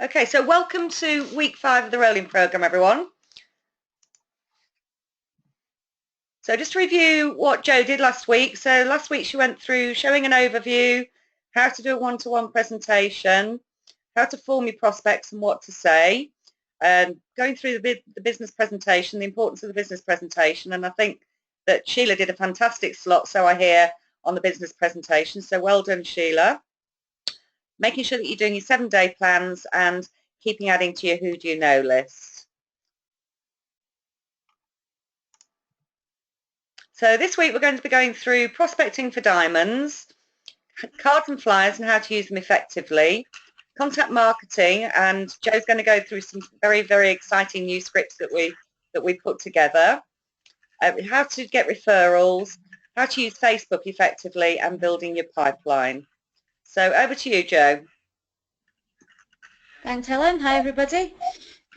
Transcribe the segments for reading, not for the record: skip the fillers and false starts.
Okay, so welcome to week 5 of the rolling programme, everyone. So just to review what Jo did last week. So last week she went through showing an overview, how to do a one-to-one presentation, how to form your prospects and what to say, going through the business presentation, the importance of the business presentation, and I think that Sheila did a fantastic slot, so I hear, on the business presentation. So well done, Sheila. Making sure that you're doing your 7-day plans and keeping adding to your who do you know list. So this week we're going to be going through prospecting for diamonds, cards and flyers and how to use them effectively, contact marketing, and Jo's going to go through some very, very exciting new scripts that we put together, how to get referrals, how to use Facebook effectively, and building your pipeline. So over to you, Jo. Thanks, Helen. Hi, everybody.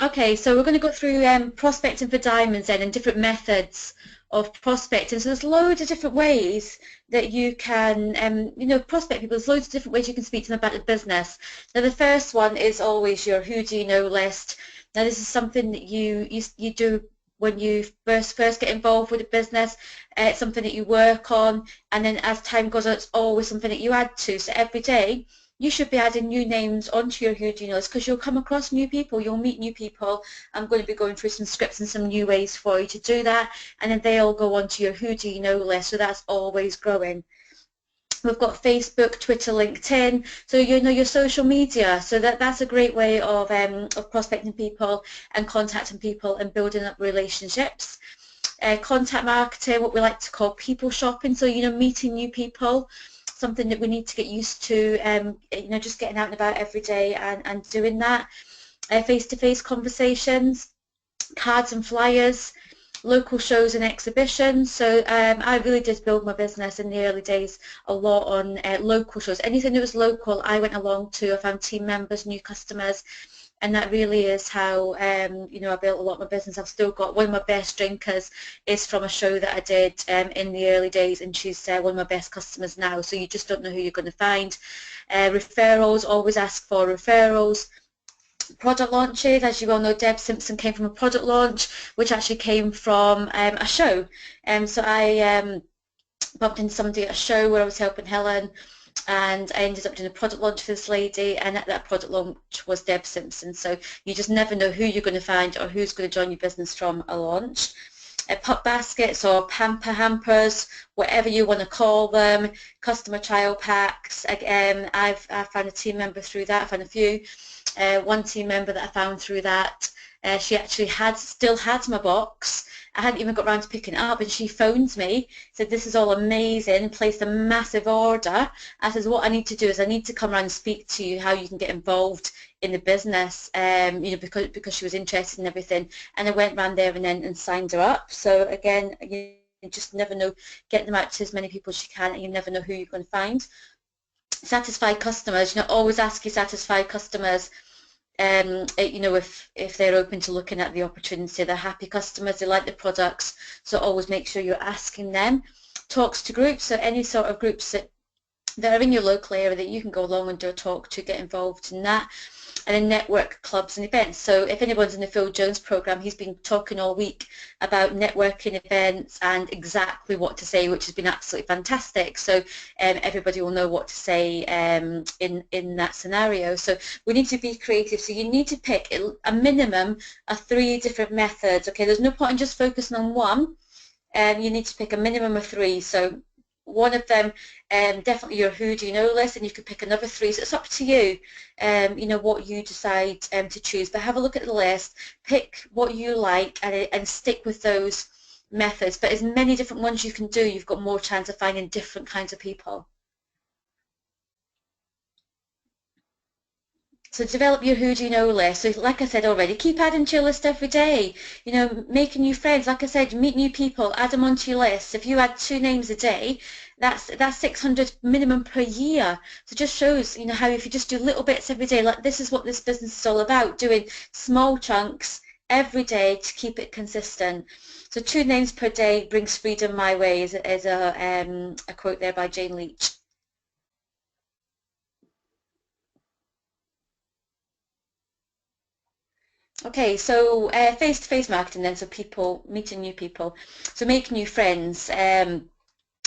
Okay, so we're going to go through prospecting for diamonds then and different methods of prospecting. So there's loads of different ways that you can, prospect people. There's loads of different ways you can speak to them about the business. Now, the first one is always your who do you know list. Now, this is something that you do when you first get involved with a business. It's something that you work on, and then as time goes on, it's always something that you add to. So every day, you should be adding new names onto your who do you know list because you'll come across new people, you'll meet new people. I'm going to be going through some scripts and some new ways for you to do that, and then they all go onto your who do you know list, so that's always growing. We've got Facebook, Twitter, LinkedIn, so you know your social media. So that's a great way of prospecting people and contacting people and building up relationships. Contact marketing, what we like to call people shopping, so meeting new people, something that we need to get used to, just getting out and about every day and doing that. Face-to-face conversations, cards and flyers, local shows and exhibitions. So I really did build my business in the early days a lot on local shows. Anything that was local, I went along to. I found team members, new customers, and that really is how I built a lot of my business. I've still got one of my best drinkers is from a show that I did in the early days, and she's one of my best customers now. So you just don't know who you're going to find. Referrals, always ask for referrals. Product launches, as you all know, Deb Simpson came from a product launch, which actually came from a show. So I bumped into somebody at a show where I was helping Helen, and I ended up doing a product launch for this lady, and at that product launch was Deb Simpson. So you just never know who you're going to find or who's going to join your business from a launch. Pop baskets or pamper hampers, whatever you want to call them, customer trial packs. I found a team member through that. I found a few. One team member that I found through that, she actually still had my box. I hadn't even got around to picking it up, and she phoned me, said this is all amazing, placed a massive order. I said what I need to do is I need to come around and speak to you how you can get involved in the business, because she was interested in everything, and I went round there and signed her up. So again, you just never know, get them out to as many people as you can, and you never know who you're going to find. Satisfied customers, always ask your satisfied customers, if they're open to looking at the opportunity. They're happy customers, they like the products, so always make sure you're asking them. Talks to groups, so any sort of groups that are in your local area that you can go along and do a talk to, get involved in that. And then network clubs and events. So if anyone's in the Phil Jones program, he's been talking all week about networking events and exactly what to say, which has been absolutely fantastic. So everybody will know what to say in that scenario. So we need to be creative. So you need to pick a minimum of 3 different methods. Okay, there's no point in just focusing on one. You need to pick a minimum of 3. So one of them, definitely your who do you know list, and you could pick another 3. So it's up to you, what you decide to choose. But have a look at the list, pick what you like, and stick with those methods. But as many different ones you can do, you've got more chance of finding different kinds of people. So develop your who do you know list. So like I said already, keep adding to your list every day. Making new friends. Like I said, meet new people, add them onto your list. If you add 2 names a day, that's 600 minimum per year. So it just shows, how if you just do little bits every day, like this is what this business is all about, doing small chunks every day to keep it consistent. So 2 names per day brings freedom my way is a quote there by Jane Leach. Okay, so face-to-face marketing then, so people, meeting new people. So make new friends. I'm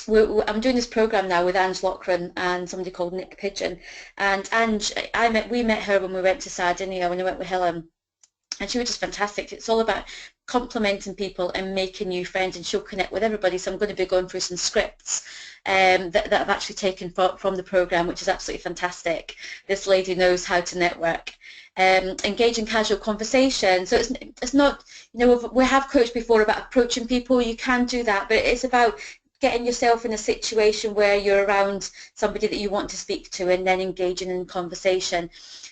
doing this program now with Ange Lochran and somebody called Nick Pigeon. And Ange, we met her when we went to Sardinia when we went with Helen. And she was just fantastic. It's all about complimenting people and making new friends, and she'll connect with everybody. So I'm going to be going through some scripts that I've actually taken from the program, which is absolutely fantastic. This lady knows how to network. Engage in casual conversation. So it's not, you know, we have coached before about approaching people. You can do that, but it's about getting yourself in a situation where you're around somebody that you want to speak to and then engaging in conversation.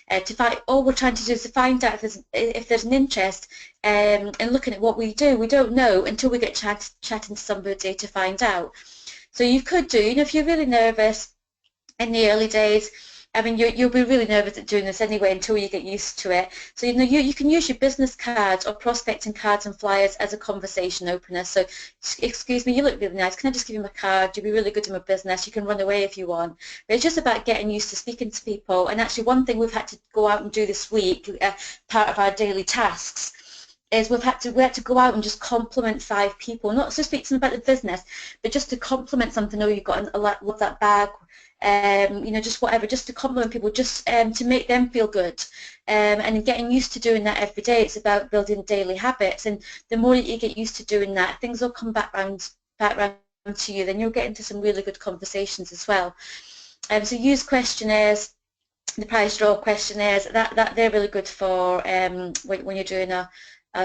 To find, all we're trying to do is to find out if there's an interest in looking at what we do. We don't know until we get chatting to somebody to find out. So you could do, you know, if you're really nervous in the early days, I mean, you'll be really nervous at doing this anyway until you get used to it. So, you know, you can use your business cards or prospecting cards and flyers as a conversation opener. So, excuse me, you look really nice. Can I just give you my card? You'll be really good in my business. You can run away if you want. But it's just about getting used to speaking to people. And actually, one thing we've had to go out and do this week, part of our daily tasks, is we had to go out and just compliment 5 people, not to speak to them about the business, but just to compliment something. Oh, you've got a lot, love that bag. You know, just whatever, just to compliment people, just to make them feel good, and getting used to doing that every day. It's about building daily habits, and the more that you get used to doing that, things will come back round to you. Then you'll get into some really good conversations as well. So use questionnaires, the prize draw questionnaires. That they're really good for when you're doing a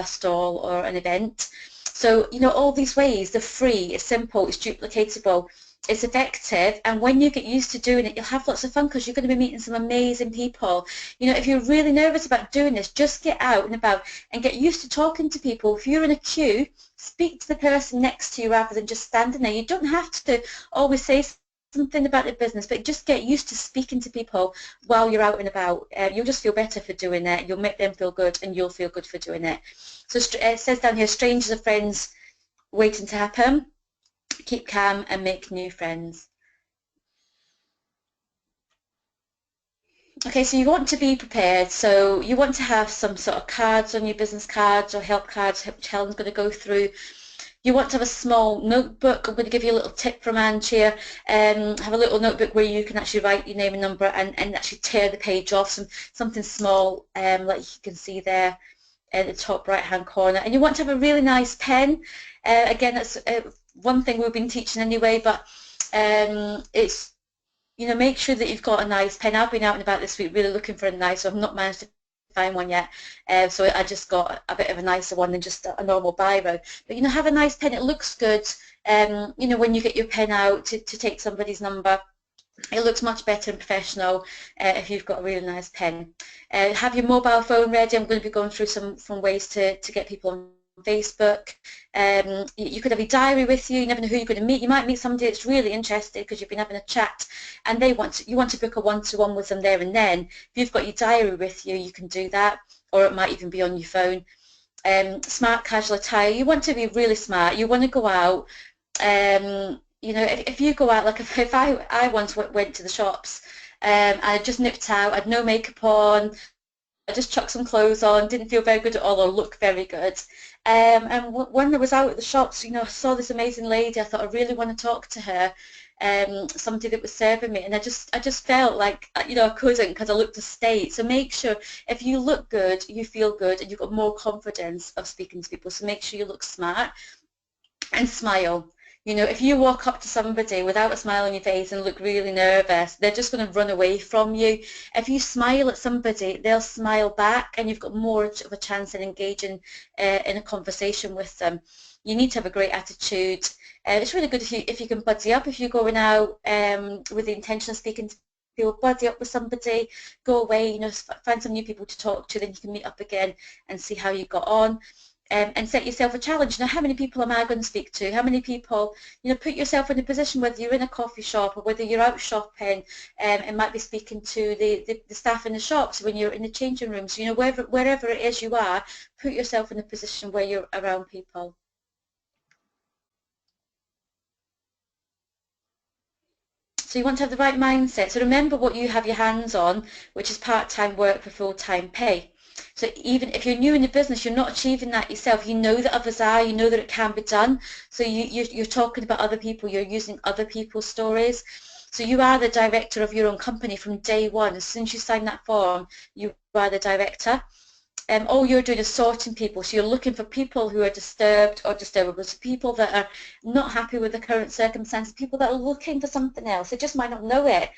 stall or an event. So, you know, all these ways, they're free, it's simple, it's duplicatable, it's effective, and when you get used to doing it, you'll have lots of fun because you're going to be meeting some amazing people. You know, if you're really nervous about doing this, just get out and about and get used to talking to people. If you're in a queue, speak to the person next to you rather than just standing there. You don't have to always say something about the business, but just get used to speaking to people while you're out and about. You'll just feel better for doing it. You'll make them feel good, and you'll feel good for doing it. So it says down here, strangers are friends waiting to happen. Keep calm and make new friends. Okay, so you want to be prepared. So you want to have some sort of cards on your business cards or help cards, which Helen's going to go through. You want to have a small notebook. I'm going to give you a little tip from Ange here. Have a little notebook where you can actually write your name and number and actually tear the page off, something small, like you can see there at the top right-hand corner. And you want to have a really nice pen. Again, that's one thing we've been teaching anyway, but it's, you know, make sure that you've got a nice pen. I've been out and about this week really looking for a nice, so I've not managed to find one yet. So I just got a bit of a nicer one than just a normal biro. But, you know, have a nice pen. It looks good. You know, when you get your pen out to take somebody's number, it looks much better and professional if you've got a really nice pen. Have your mobile phone ready. I'm going to be going through some ways to get people on Facebook. You could have your diary with you. You never know who you're going to meet. You might meet somebody that's really interested because you've been having a chat, and you want to book a one-to-one with them there and then. If you've got your diary with you, you can do that, or it might even be on your phone. Smart casual attire. You want to be really smart. You want to go out. You know, if you go out, like if I once went to the shops, and I just nipped out, I had no makeup on, I just chucked some clothes on, didn't feel very good at all or look very good. And when I was out at the shops, you know, I saw this amazing lady. I thought I really want to talk to her. Somebody that was serving me, and I just felt like, you know, I couldn't because I looked a state. So make sure if you look good, you feel good, and you've got more confidence of speaking to people. So make sure you look smart and smile. You know, if you walk up to somebody without a smile on your face and look really nervous, they're just going to run away from you. If you smile at somebody, they'll smile back, and you've got more of a chance in engaging in a conversation with them. You need to have a great attitude. It's really good if you can buddy up. If you're going out with the intention of speaking to people, buddy up with somebody, go away, you know, find some new people to talk to, then you can meet up again and see how you got on. And set yourself a challenge. Now, how many people am I going to speak to? How many people, you know, put yourself in a position, whether you're in a coffee shop or whether you're out shopping, and might be speaking to the staff in the shops when you're in the changing rooms, you know, wherever it is you are, put yourself in a position where you're around people. So you want to have the right mindset. So remember what you have your hands on, which is part-time work for full-time pay. So even if you're new in the business, you're not achieving that yourself. You know that others are, you know that it can be done. So you're talking about other people, you're using other people's stories. So you are the director of your own company from day one. As soon as you sign that form, you are the director. All you're doing is sorting people. So you're looking for people who are disturbed or disturbable, so people that are not happy with the current circumstances, people that are looking for something else. They just might not know it,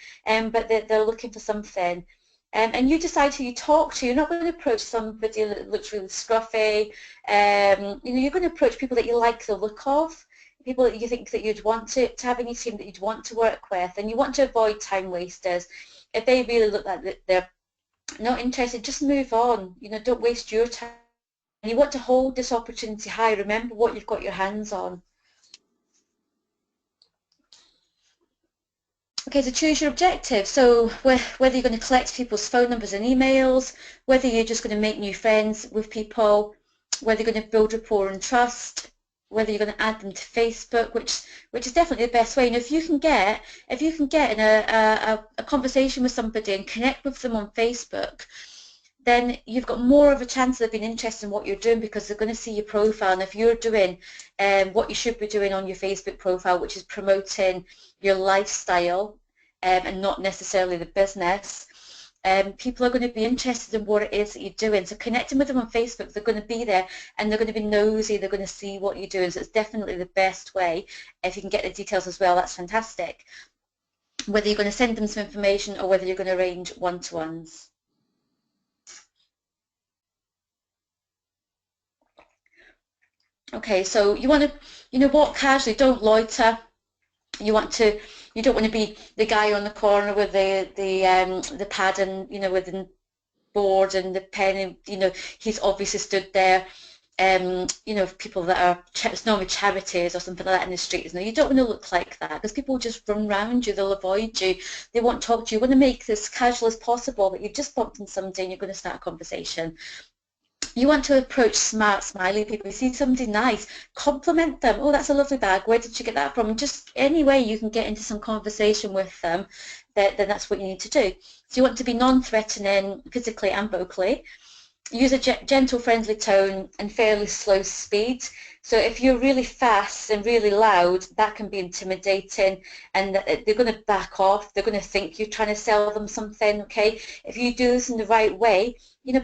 but they're looking for something. And you decide who you talk to. You're not going to approach somebody that looks really scruffy. You're going to approach people that you like the look of, people that you think that you'd want to have in your team, that you'd want to work with, and you want to avoid time wasters. If they really look like they're not interested, just move on. Don't waste your time. You want to hold this opportunity high. Remember what you've got your hands on. Okay, so choose your objective. So whether you're going to collect people's phone numbers and emails, whether you're just going to make new friends with people, whether you're going to build rapport and trust, whether you're going to add them to Facebook, which is definitely the best way. And if you can get in a conversation with somebody and connect with them on Facebook, then you've got more of a chance of being interested in what you're doing, because they're going to see your profile. And if you're doing what you should be doing on your Facebook profile, which is promoting your lifestyle and not necessarily the business, people are going to be interested in what it is that you're doing. So connecting with them on Facebook, they're going to be there and they're going to be nosy, they're going to see what you're doing. So it's definitely the best way. If you can get the details as well, that's fantastic. Whether you're going to send them some information or whether you're going to arrange one-to-ones. Okay, so you want to, walk casually, don't loiter. You don't want to be the guy on the corner with the pad and, with the board and the pen, and, he's obviously stood there. People that are, it's normally charities or something like that in the streets. No, you don't want to look like that, because people will just run around you, they'll avoid you, they won't talk to you. You want to make this casual as possible, that you've just bumped into somebody and you're going to start a conversation. You want to approach smart, smiley people. You see somebody nice, compliment them. Oh, that's a lovely bag. Where did you get that from? Just any way you can get into some conversation with them, then that's what you need to do. So you want to be non-threatening physically and vocally. Use a gentle, friendly tone and fairly slow speed. So if you're really fast and really loud, that can be intimidating, and they're going to back off. They're going to think you're trying to sell them something, okay? If you do this in the right way,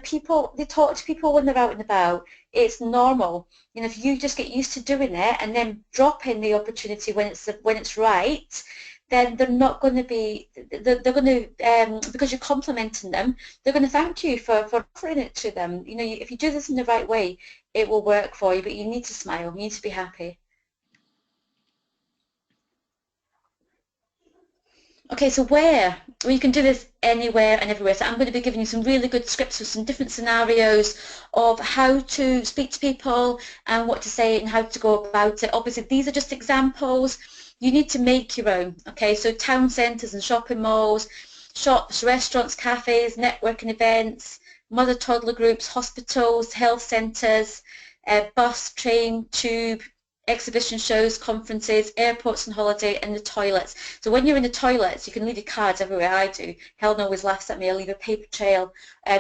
people, they talk to people when they're out and about. It's normal. If you just get used to doing it and then drop in the opportunity when it's right, then they're not going to be, they're going to, because you're complimenting them, they're going to thank you for offering it to them. If you do this in the right way, it will work for you, but you need to smile, you need to be happy. Okay, so where? Well, you can do this anywhere and everywhere. So I'm going to be giving you some really good scripts with some different scenarios of how to speak to people and what to say and how to go about it. Obviously, these are just examples. You need to make your own. Okay, so town centres and shopping malls, shops, restaurants, cafes, networking events, mother-toddler groups, hospitals, health centres, bus, train, tube, exhibition shows, conferences, airports and holiday, and the toilets. So when you're in the toilets, you can leave your cards everywhere. I do. Helen always laughs at me. I leave a paper trail.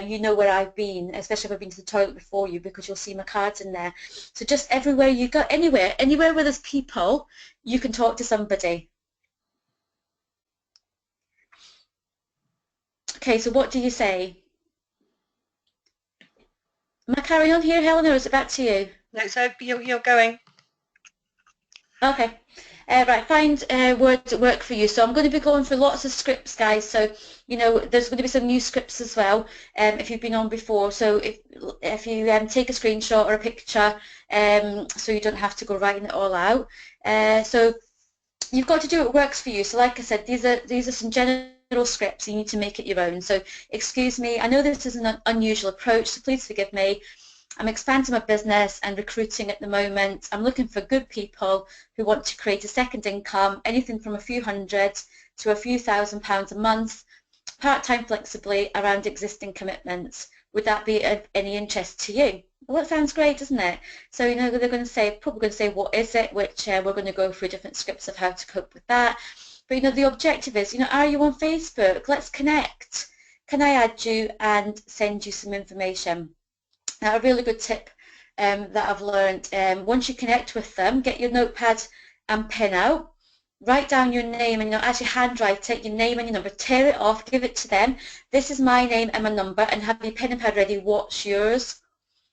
You know where I've been, especially if I've been to the toilet before you, because you'll see my cards in there. So just everywhere you go, anywhere where there's people, you can talk to somebody. Okay, so what do you say? Am I carrying on here, Helen, or is it back to you? No, so you're going. Okay. Right, find words that work for you. So I'm going to be going through lots of scripts, guys. So, there's going to be some new scripts as well, if you've been on before. So if you take a screenshot or a picture, so you don't have to go writing it all out. So you've got to do what works for you. So like I said, these are some general scripts. You need to make it your own. So excuse me, I know this is an unusual approach, so please forgive me. I'm expanding my business and recruiting at the moment. I'm looking for good people who want to create a second income, anything from a few hundred to a few £1,000s a month, part-time flexibly around existing commitments. Would that be of any interest to you? Well, that sounds great, doesn't it? So, they're going to say, probably going to say, what is it? Which we're going to go through different scripts of how to cope with that. But, the objective is, are you on Facebook? Let's connect. Can I add you and send you some information? Now, a really good tip that I've learned, once you connect with them, get your notepad and pen out, write down your name and actually handwrite it, your name and your number, tear it off, give it to them. This is my name and my number, and have your pen and pad ready. What's yours?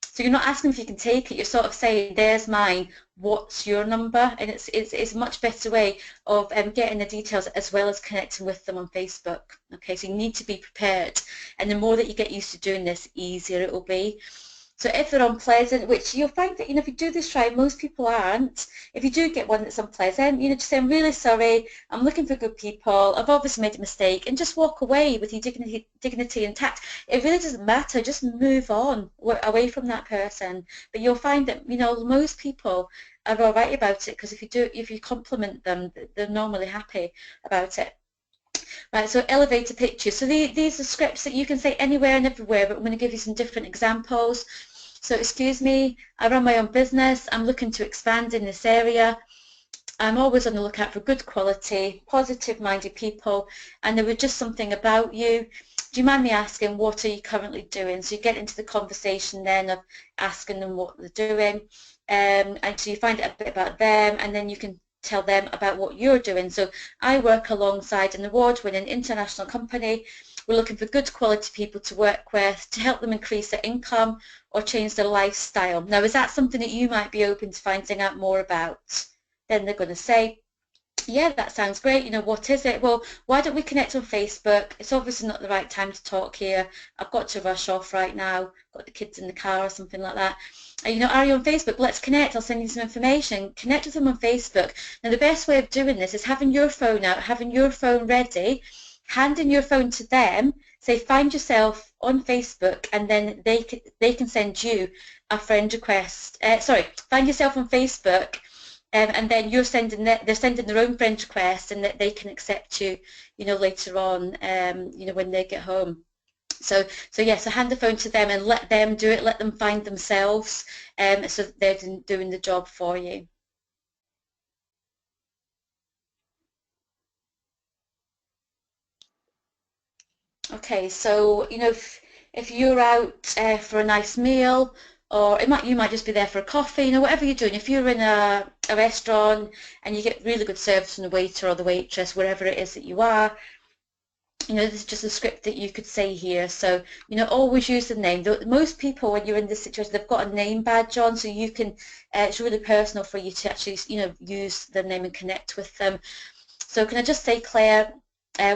So you're not asking if you can take it, you're sort of saying, there's mine, what's your number? And it's a much better way of getting the details as well as connecting with them on Facebook. Okay, so you need to be prepared. And the more that you get used to doing this, easier it will be. So if they're unpleasant, which you'll find that, if you do this right, most people aren't. If you do get one that's unpleasant, just say, I'm really sorry, I'm looking for good people, I've obviously made a mistake, and just walk away with your dignity intact. It really doesn't matter, just move on away from that person. But you'll find that, most people are all right about it, because if you compliment them, they're normally happy about it. Right, so elevator pictures. So these are scripts that you can say anywhere and everywhere, but I'm going to give you some different examples. So excuse me, I run my own business. I'm looking to expand in this area. I'm always on the lookout for good quality, positive-minded people, and there was just something about you. Do you mind me asking, what are you currently doing? So you get into the conversation then of asking them what they're doing, and so you find out a bit about them, and then you can tell them about what you're doing. So I work alongside an award-winning international company. We're looking for good quality people to work with to help them increase their income or change their lifestyle. Now, is that something that you might be open to finding out more about? Then they're going to say, yeah, that sounds great. What is it? Well, why don't we connect on Facebook? It's obviously not the right time to talk here. I've got to rush off right now. Got the kids in the car or something like that. Are you on Facebook? Let's connect. I'll send you some information. Connect with them on Facebook. Now, the best way of doing this is having your phone out, having your phone ready, handing your phone to them, say, find yourself on Facebook, and then they can send you a friend request. Find yourself on Facebook, and then they're sending their own friend request, and that they can accept you, later on, when they get home. So hand the phone to them and let them do it. Let them find themselves, so they're doing the job for you. Okay, so if you're out for a nice meal, or you might just be there for a coffee, whatever you're doing. If you're in a restaurant and you get really good service from the waiter or the waitress, wherever it is that you are, this is just a script that you could say here. So, always use the name. Most people, when you're in this situation, they've got a name badge on, so you can, it's really personal for you to actually, use their name and connect with them. So can I just say, Claire,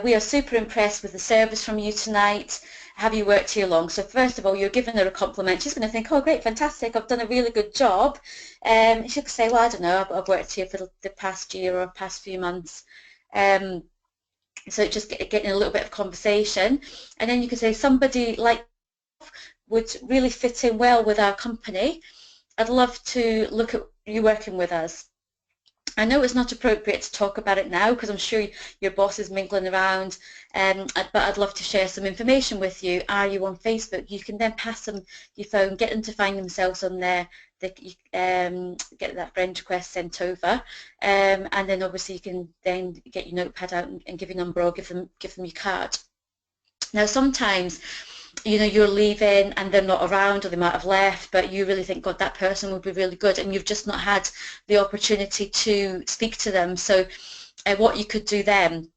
we are super impressed with the service from you tonight. Have you worked here long? So first of all, you're giving her a compliment. She's going to think, oh, great, fantastic, I've done a really good job. She could say, well, I don't know, I've worked here for the past year or past few months. So just getting a little bit of conversation. And then you could say, somebody like would really fit in well with our company. I'd love to look at you working with us. I know it's not appropriate to talk about it now because I'm sure your boss is mingling around, but I'd love to share some information with you. Are you on Facebook? You can then pass them your phone, get them to find themselves on there, get that friend request sent over, and then obviously you can then get your notepad out and give your number or give them your card. Now sometimes you're leaving and they're not around, or they might have left, but you really think, God, that person would be really good, and you've just not had the opportunity to speak to them. So what you could do then,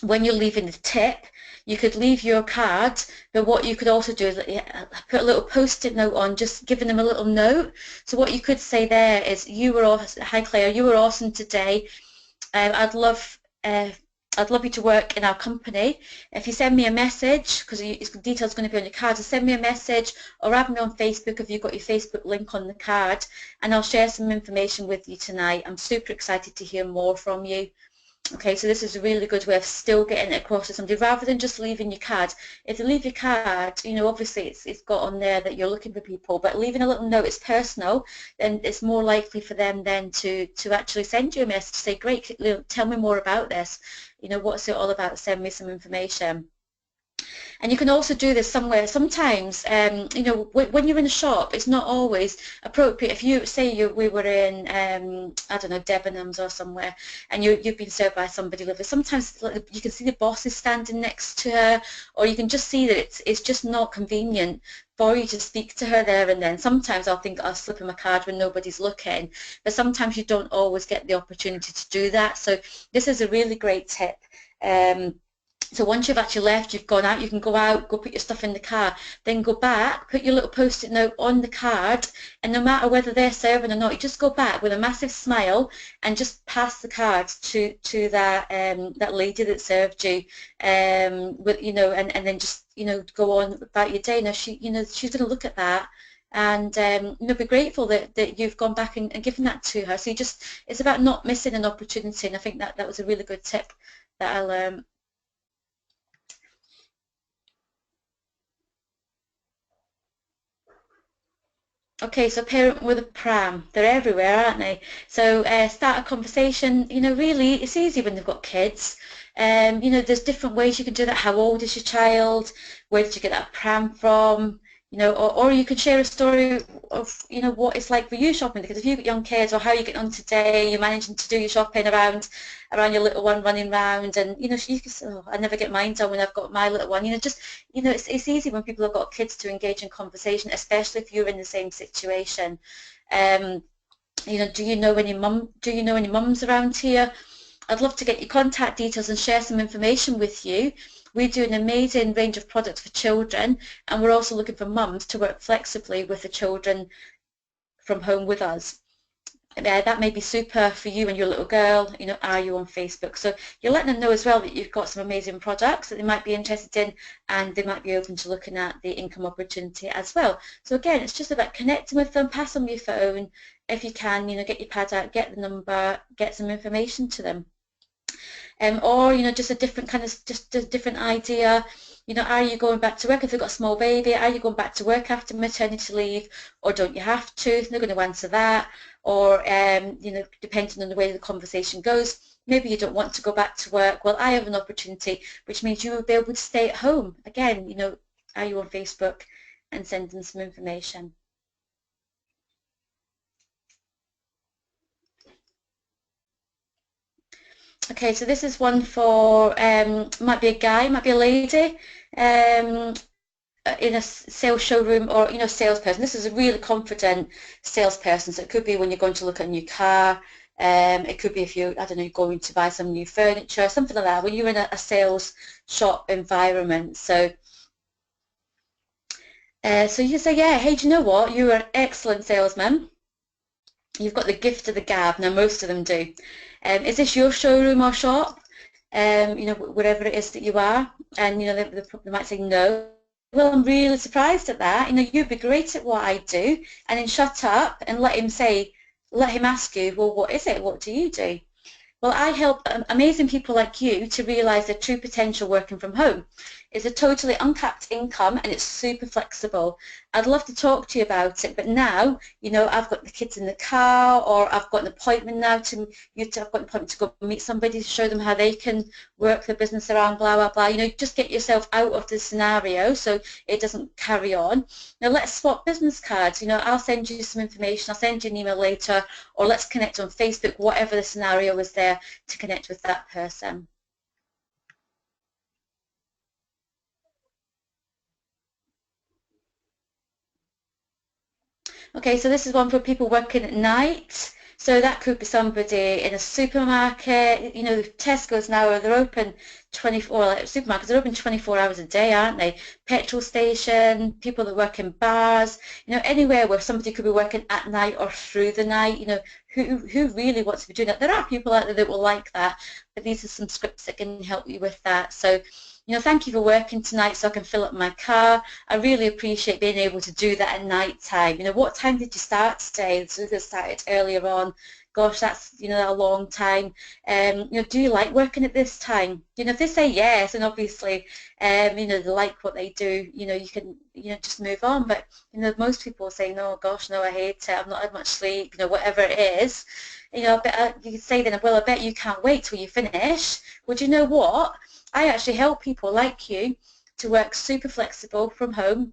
when you're leaving the tip, you could leave your card, but what you could also do is put a little post-it note on, just giving them a little note. So what you could say there is, hi Claire, you were awesome today. I'd love you to work in our company. If you send me a message, because the details are going to be on your card, so send me a message or add me on Facebook if you've got your Facebook link on the card, and I'll share some information with you tonight. I'm super excited to hear more from you. Okay, so this is a really good way of still getting it across to somebody rather than just leaving your card. If you leave your card, obviously it's got on there that you're looking for people, but leaving a little note, it's personal, then it's more likely for them then to actually send you a message, say, great, tell me more about this. What's it all about? Send me some information. And you can also do this somewhere. Sometimes, you know, when you're in a shop, it's not always appropriate. If you say we were in, I don't know, Debenhams or somewhere, and you've been served by somebody lovely. Sometimes you can see the boss is standing next to her, or you can just see that it's just not convenient for you to speak to her there and then. Sometimes I'll think I'll slip him a card when nobody's looking, but sometimes you don't always get the opportunity to do that. So this is a really great tip. So once you've actually left, you've gone out, you can go out, go put your stuff in the car, then go back, put your little post-it note on the card, and no matter whether they're serving or not, you just go back with a massive smile and just pass the card to that that lady that served you, with, you know, and then just, you know, go on about your day. Now she's going to look at that and you know, be grateful that you've gone back and given that to her. So it's about not missing an opportunity, and I think that was a really good tip that I'll Okay, so parent with a pram. They're everywhere, aren't they? So start a conversation. You know, really, it's easy when they've got kids. You know, there's different ways you can do that. How old is your child? Where did you get that pram from? You know, or you can share a story of, you know, what it's like for you shopping. Because if you've got young kids, or how you get on today, you're managing to do your shopping around your little one running around, and you know, you can say, oh, I never get mine done when I've got my little one. You know, just, you know, it's easy when people have got kids to engage in conversation, especially if you're in the same situation. Um, you know, do you know any mums around here? I'd love to get your contact details and share some information with you. We do an amazing range of products for children, and we're also looking for mums to work flexibly with the children from home with us. That may be super for you and your little girl. You know, are you on Facebook? So you're letting them know as well that you've got some amazing products that they might be interested in, and they might be open to looking at the income opportunity as well. So again, it's just about connecting with them. Pass on your phone if you can. You know, get your pad out, get the number, get some information to them. Or, you know, just a different kind of, just a different idea. You know, are you going back to work if you've got a small baby? Are you going back to work after maternity leave, or don't you have to? They're going to answer that. Or, you know, depending on the way the conversation goes, maybe you don't want to go back to work. Well, I have an opportunity, which means you will be able to stay at home. Again, you know, are you on Facebook, and send them some information. Okay, so this is one for, might be a guy, might be a lady, in a sales showroom, or, you know, salesperson. This is a really confident salesperson. So it could be when you're going to look at a new car. It could be if you, I don't know, you're going to buy some new furniture, something like that, when you're in a sales shop environment. So you say, yeah, hey, do you know what? You're an excellent salesman. You've got the gift of the gab. Now, most of them do. Is this your showroom or shop? You know, wherever it is that you are. And, you know, they might say no. Well, I'm really surprised at that. You know, you'd be great at what I do. And then shut up and let him ask you, well, what is it? What do you do? Well, I help amazing people like you to realise their true potential working from home. It's a totally uncapped income, and it's super flexible. I'd love to talk to you about it, but now, you know, I've got the kids in the car, or I've got an appointment now I've got an appointment to go meet somebody to show them how they can work their business around, blah, blah, blah. You know, just get yourself out of the scenario so it doesn't carry on. Now, let's swap business cards. You know, I'll send you some information, I'll send you an email later, or let's connect on Facebook, whatever the scenario is there to connect with that person. Okay, so this is one for people working at night. So that could be somebody in a supermarket. You know, Tesco's now, they're open 24, well, like supermarkets, they're open 24 hours a day, aren't they? Petrol station, people that work in bars, you know, anywhere where somebody could be working at night or through the night, you know, who really wants to be doing that? There are people out there that will like that, but these are some scripts that can help you with that. So, you know, thank you for working tonight so I can fill up my car. I really appreciate being able to do that at night time. You know, what time did you start today? So you started earlier on. Gosh, that's, you know, a long time. You know, do you like working at this time? You know, if they say yes, and obviously, you know, they like what they do, you know, you can, you know, just move on. But, you know, most people say, no, gosh, no, I hate it. I've not had much sleep, you know, whatever it is. You know, you could say then, well, I bet you can't wait till you finish. Well, do you know what? I actually help people like you to work super flexible from home,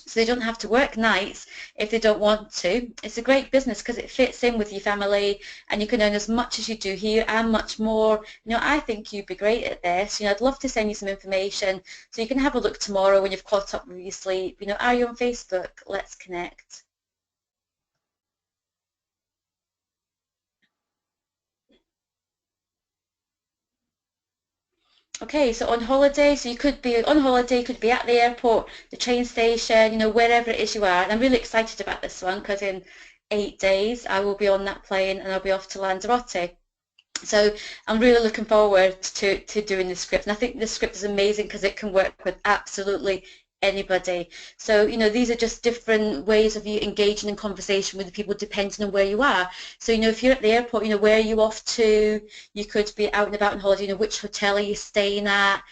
so they don't have to work nights if they don't want to. It's a great business because it fits in with your family, and you can earn as much as you do here and much more. I think you'd be great at this. I'd love to send you some information so you can have a look tomorrow when you've caught up with your sleep. Are you on Facebook? Let's connect. Okay, so on holiday, so you could be on holiday, you could be at the airport, the train station, wherever it is you are. And I'm really excited about this one because in 8 days I will be on that plane and I'll be off to Lanzarote. So I'm really looking forward to doing the script. And I think this script is amazing because it can work with absolutely anybody. So, these are just different ways of you engaging in conversation with the people depending on where you are. So, if you're at the airport, where are you off to? You could be out and about on holiday, which hotel are you staying at?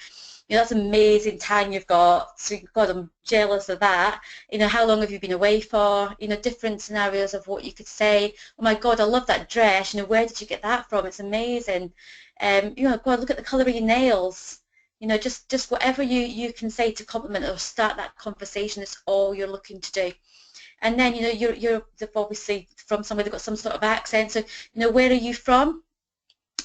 That's amazing time you've got. So, God, I'm jealous of that. How long have you been away for? Different scenarios of what you could say. Oh my God, I love that dress. Where did you get that from? It's amazing. God, look at the colour of your nails. Just whatever you can say to compliment or start that conversation is all you're looking to do. And then, you're obviously from somewhere they've got some sort of accent. So, where are you from?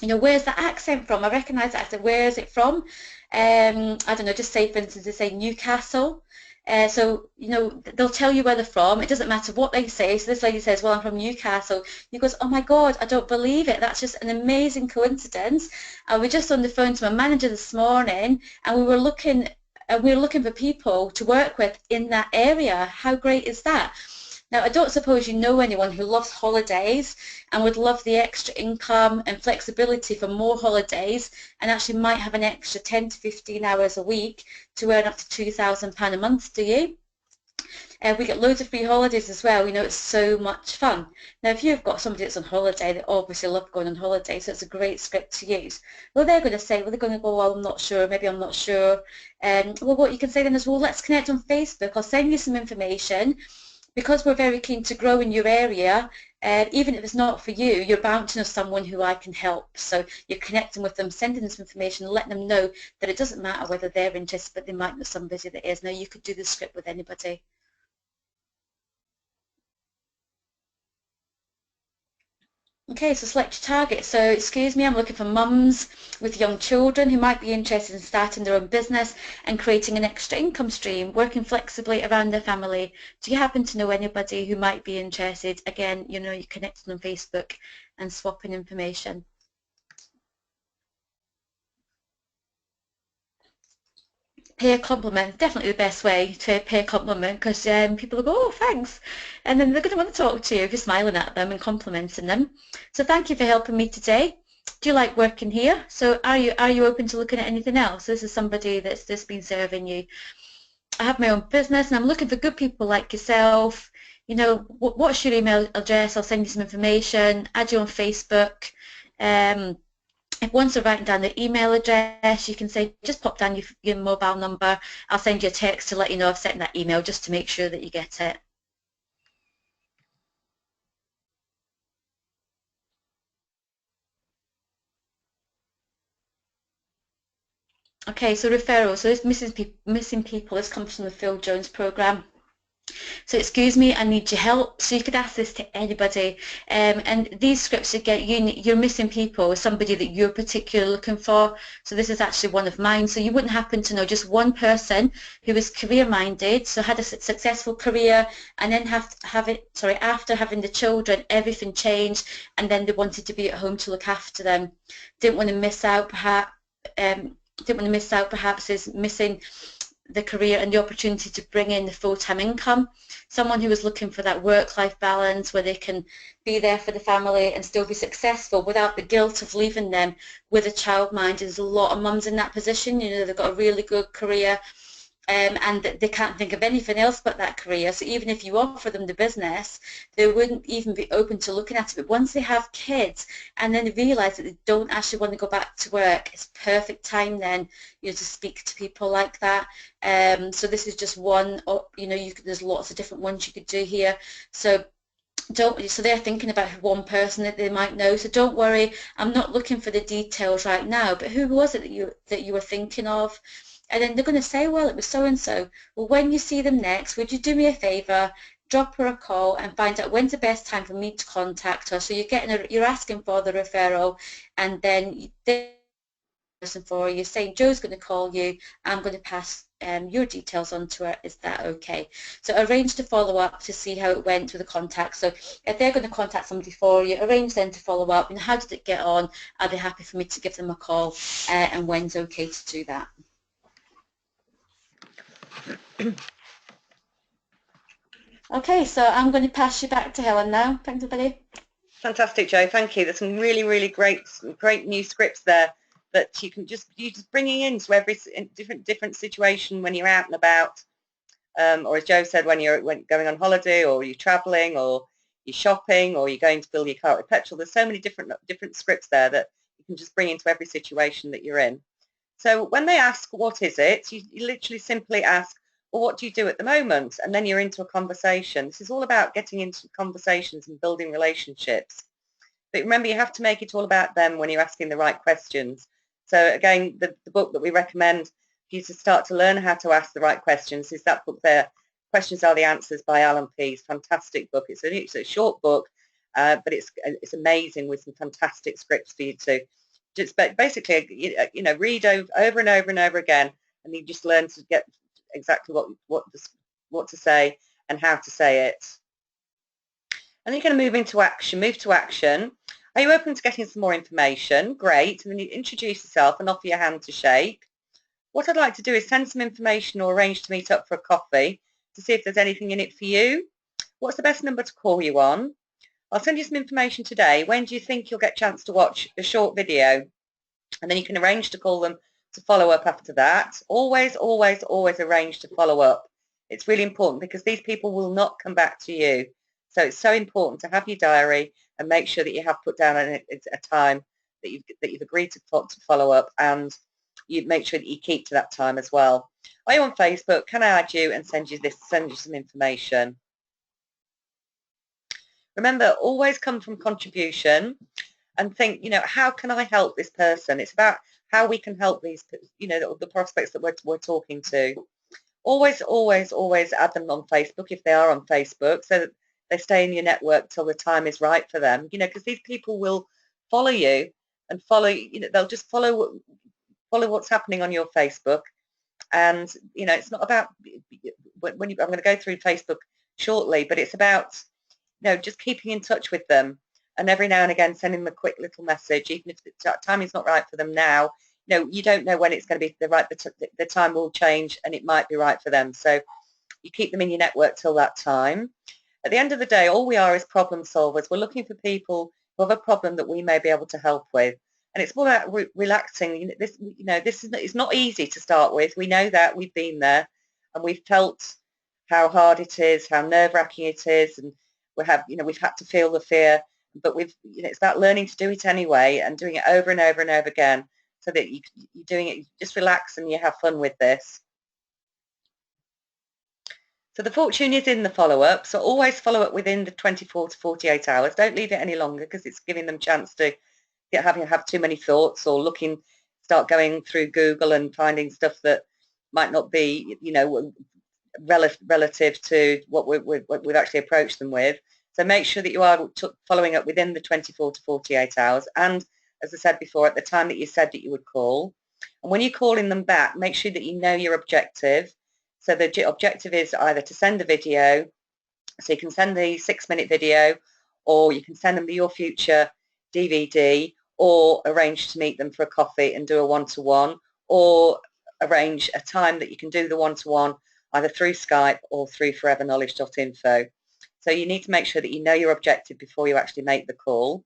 Where's that accent from? I recognise that accent. Where is it from? I don't know, just say, for instance, they say Newcastle. So, they'll tell you where they're from. It doesn't matter what they say. So this lady says, well, I'm from Newcastle. He goes, oh my God, I don't believe it. That's just an amazing coincidence. I was just on the phone to my manager this morning, and we were looking for people to work with in that area. How great is that? Now, I don't suppose you know anyone who loves holidays and would love the extra income and flexibility for more holidays and actually might have an extra 10 to 15 hours a week to earn up to £2,000 a month, do you? We get loads of free holidays as well. It's so much fun. Now, if you've got somebody that's on holiday, they obviously love going on holiday, so it's a great script to use. Well, they're going to say, they're going to go, well, I'm not sure, maybe I'm not sure. Well, what you can say then is, well, let's connect on Facebook. I'll send you some information. Because we're very keen to grow in your area, even if it's not for you, you're bound to know someone who I can help. So you're connecting with them, sending them some information, letting them know that it doesn't matter whether they're interested, but they might know somebody that is. Now, you could do the script with anybody. Okay, so select your target. So, excuse me, I'm looking for mums with young children who might be interested in starting their own business and creating an extra income stream, working flexibly around their family. Do you happen to know anybody who might be interested? Again, you're connecting on Facebook and swapping information. Pay a compliment, definitely the best way to pay a compliment, because people will go, oh, thanks, and then they're going to want to talk to you if you're smiling at them and complimenting them. So thank you for helping me today. Do you like working here? So are you open to looking at anything else? This is somebody that's just been serving you. I have my own business and I'm looking for good people like yourself. What's your email address? I'll send you some information, add you on Facebook. If once they're writing down their email address, you can say, just pop down your mobile number. I'll send you a text to let you know I've sent that email just to make sure that you get it. Okay, so referrals. So this missing people, this comes from the Phil Jones programme. So excuse me, I need your help. So you could ask this to anybody. And these scripts, again, you're missing people, somebody that you're particularly looking for. So this is actually one of mine. So you wouldn't happen to know just one person who is career-minded, so had a successful career, and then after having the children, everything changed, and then they wanted to be at home to look after them. Didn't want to miss out, perhaps. Is missing the career and the opportunity to bring in the full-time income. Someone who is looking for that work-life balance where they can be there for the family and still be successful without the guilt of leaving them with a child mind. There's a lot of mums in that position. They've got a really good career and they can't think of anything else but that career. So even if you offer them the business, they wouldn't even be open to looking at it. But once they have kids and then they realise that they don't actually want to go back to work, it's perfect time then, to speak to people like that. So this is just one. There's lots of different ones you could do here. So they're thinking about one person that they might know. So don't worry, I'm not looking for the details right now. But who was it that you were thinking of? And then they're going to say, well, it was so-and-so. Well, when you see them next, would you do me a favour, drop her a call and find out when's the best time for me to contact her? So you're asking for the referral, and then person for you, saying Joe's going to call you, I'm going to pass your details on to her, is that okay? So arrange to follow up to see how it went with the contact. So if they're going to contact somebody for you, arrange then to follow up, and how did it get on? Are they happy for me to give them a call, and when's okay to do that? Okay, so I'm going to pass you back to Helen now. Thanks, everybody. Fantastic, Joe. Thank you. There's some really, really great new scripts there that you just bringing into every different situation when you're out and about, or as Joe said, when you're going on holiday, or you're traveling, or you're shopping, or you're going to fill your car with petrol. There's so many different scripts there that you can just bring into every situation that you're in. So when they ask, what is it, you literally simply ask, well, what do you do at the moment? And then you're into a conversation. This is all about getting into conversations and building relationships. But remember, you have to make it all about them when you're asking the right questions. So again, the book that we recommend for you to start to learn how to ask the right questions is that book there, Questions Are the Answers by Alan Pease. Fantastic book. It's a short book, but it's amazing with some fantastic scripts for you to just basically, read over and over and over again, and you just learn to get exactly what to say and how to say it. And then you're going to move to action. Are you open to getting some more information? Great. And then you introduce yourself and offer your hand to shake. What I'd like to do is send some information or arrange to meet up for a coffee to see if there's anything in it for you. What's the best number to call you on? I'll send you some information today. When do you think you'll get a chance to watch a short video? And then you can arrange to call them to follow up after that. Always, always, always arrange to follow up. It's really important because these people will not come back to you. So it's so important to have your diary and make sure that you have put down a time that you've agreed to follow up, and you make sure that you keep to that time as well. Are you on Facebook? Can I add you and send you some information? Remember, always come from contribution and think, how can I help this person? It's about how we can help these, the prospects that we're talking to. Always, always, always add them on Facebook if they are on Facebook, so that they stay in your network till the time is right for them. Because these people will follow you and they'll just follow what's happening on your Facebook. And it's not about I'm going to go through Facebook shortly, but it's about just keeping in touch with them, and every now and again sending them a quick little message, even if the time is not right for them now. You don't know when it's going to be the time will change and it might be right for them. So you keep them in your network till that time. At the end of the day, all we are is problem solvers. We're looking for people who have a problem that we may be able to help with. And it's more about relaxing. This it's not easy to start with. We know that. We've been there and we've felt how hard it is, how nerve-wracking it is, and we've had to feel the fear, but it's about learning to do it anyway and doing it over and over and over again, so that you're doing it, you just relax and you have fun with this. So the fortune is in the follow-up, so always follow up within the 24 to 48 hours. Don't leave it any longer, because it's giving them a chance to have too many thoughts, or start going through Google and finding stuff that might not be relative to what we've actually approached them with. So make sure that you are following up within the 24 to 48 hours. And as I said before, at the time that you said that you would call. And when you're calling them back, make sure that you know your objective. So the objective is either to send a video, so you can send the 6-minute video, or you can send them your future DVD, or arrange to meet them for a coffee and do a one-to-one, or arrange a time that you can do the one-to-one either through Skype or through foreverknowledge.info. So you need to make sure that you know your objective before you actually make the call.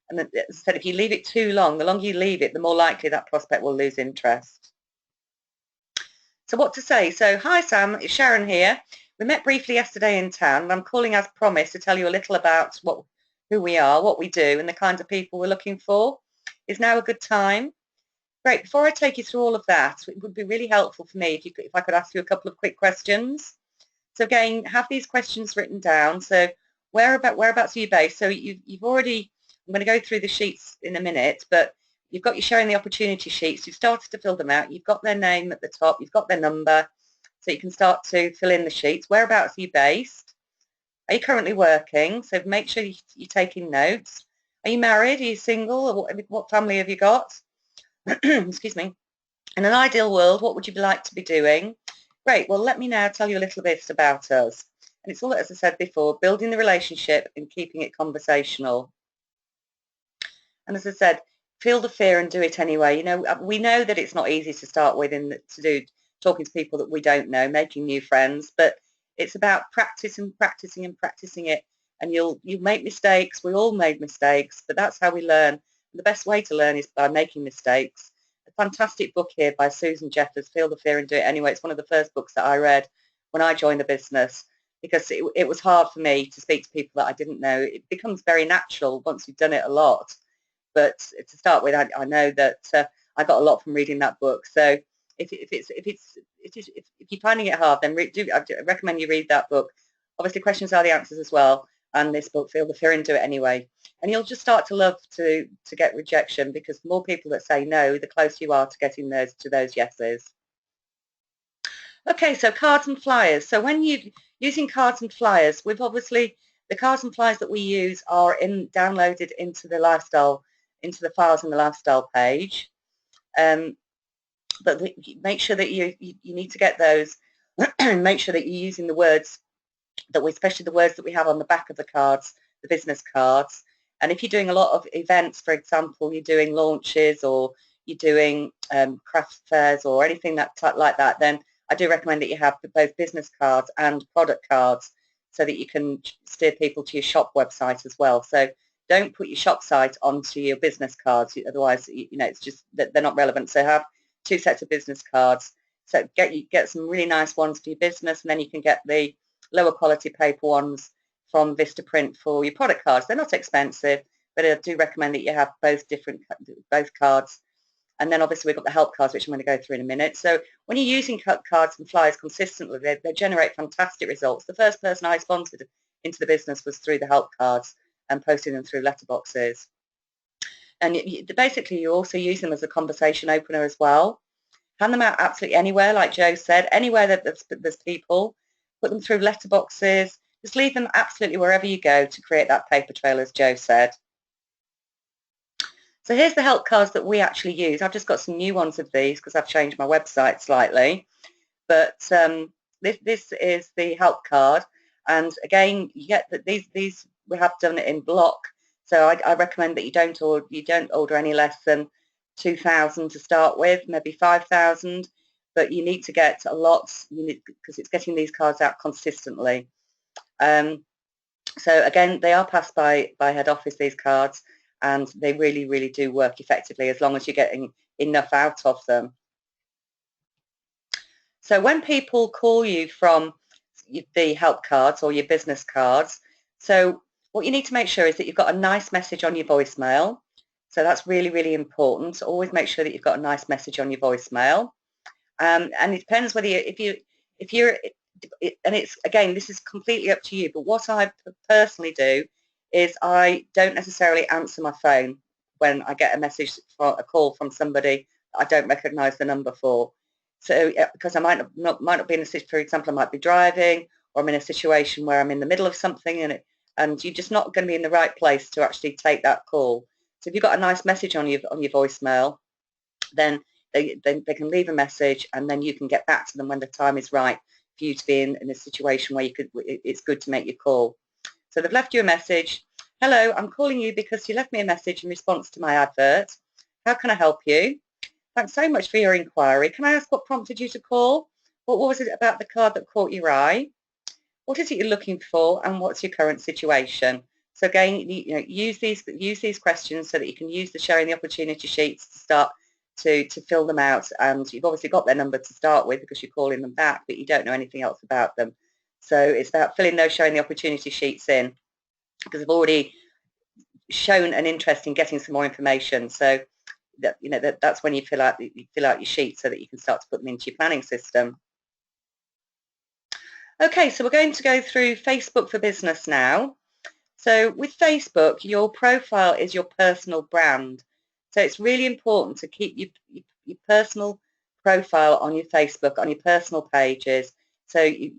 And as I said, if you leave it too long, the longer you leave it, the more likely that prospect will lose interest. So what to say? So hi Sam, it's Sharon here. We met briefly yesterday in town, and I'm calling as promised to tell you a little about who we are, what we do, and the kinds of people we're looking for. Is now a good time? Great. Before I take you through all of that, it would be really helpful for me if I could ask you a couple of quick questions. So again, have these questions written down. So whereabouts are you based? So you've already, I'm going to go through the sheets in a minute, but you've got your showing the opportunity sheets, you've started to fill them out, you've got their name at the top, you've got their number, so you can start to fill in the sheets. Whereabouts are you based? Are you currently working? So make sure you're taking notes. Are you married? Are you single? Or what family have you got? Excuse me. In an ideal world, what would you like to be doing? Great. Well, let me now tell you a little bit about us. And it's all, as I said before, building the relationship and keeping it conversational. And as I said, feel the fear and do it anyway. You know, we know that it's not easy to start with and to do talking to people that we don't know, making new friends, but it's about practice and practicing and practicing it. And you'll make mistakes. We all made mistakes, but that's how we learn. And the best way to learn is by making mistakes. A fantastic book here by Susan Jeffers, Feel the Fear and Do It Anyway. It's one of the first books that I read when I joined the business, because it was hard for me to speak to people that I didn't know. It becomes very natural once you've done it a lot. But to start with, I know that I got a lot from reading that book. So if you're finding it hard, then I recommend you read that book. Obviously, questions are the answers as well. And this book, Feel the Fear and Do It Anyway. And you'll just start to love to get rejection, because the more people that say no, the closer you are to getting those yeses. Okay, so cards and flyers. So when you're using cards and flyers, we've obviously, the cards and flyers that we use are downloaded into the lifestyle, into the files in the lifestyle page. But make sure that you need to get those. Make sure that you're using the words that we, especially the words that we have on the back of the cards, the business cards. And if you're doing a lot of events, for example, you're doing launches or you're doing craft fairs or anything like that, then I do recommend that you have both business cards and product cards, so that you can steer people to your shop website as well. So don't put your shop site onto your business cards, otherwise it's just that they're not relevant. So have two sets of business cards. So get some really nice ones for your business, and then you can get the lower quality paper ones from Vistaprint for your product cards. They're not expensive, but I do recommend that you have both cards. And then obviously we've got the help cards, which I'm going to go through in a minute. So when you're using cards and flyers consistently, they generate fantastic results. The first person I sponsored into the business was through the help cards and posting them through letterboxes. And basically you also use them as a conversation opener as well. Hand them out absolutely anywhere, like Joe said, anywhere that there's people. Put them through letterboxes. Just leave them absolutely wherever you go to create that paper trail, as Joe said. So here's the help cards that we actually use. I've just got some new ones of these because I've changed my website slightly. But this is the help card. And again, you get that these we have done it in block. So I recommend that you don't order any less than 2,000 to start with, maybe 5,000. But you need to get a lot, because it's getting these cards out consistently. So again, they are passed by head office, these cards, and they really, really do work effectively as long as you're getting enough out of them. So when people call you from the help cards or your business cards, so what you need to make sure is that you've got a nice message on your voicemail. So that's really, really important. Always make sure that you've got a nice message on your voicemail. And it depends whether if you're, and it's, again, this is completely up to you, but what I personally do is I don't necessarily answer my phone when I get a call from somebody I don't recognize the number for. So because I might not be in a situation, for example, I might be driving, or I'm in a situation where I'm in the middle of something, and you're just not going to be in the right place to actually take that call. So if you've got a nice message on your voicemail, then they can leave a message, and then you can get back to them when the time is right for you to be in a situation where it's good to make your call. So they've left you a message. Hello, I'm calling you because you left me a message in response to my advert. How can I help you? Thanks so much for your inquiry. Can I ask what prompted you to call? What was it about the card that caught your eye? What is it you're looking for, and what's your current situation? So again, use these questions so that you can use the sharing the opportunity sheets to start to fill them out. And you've obviously got their number to start with because you're calling them back, but you don't know anything else about them. So it's about filling those sharing the opportunity sheets in, because I've already shown an interest in getting some more information. So that's when you fill out your sheet so that you can start to put them into your planning system. Okay, so we're going to go through Facebook for Business now. So with Facebook, your profile is your personal brand. So it's really important to keep your personal profile on your Facebook, on your personal pages. So you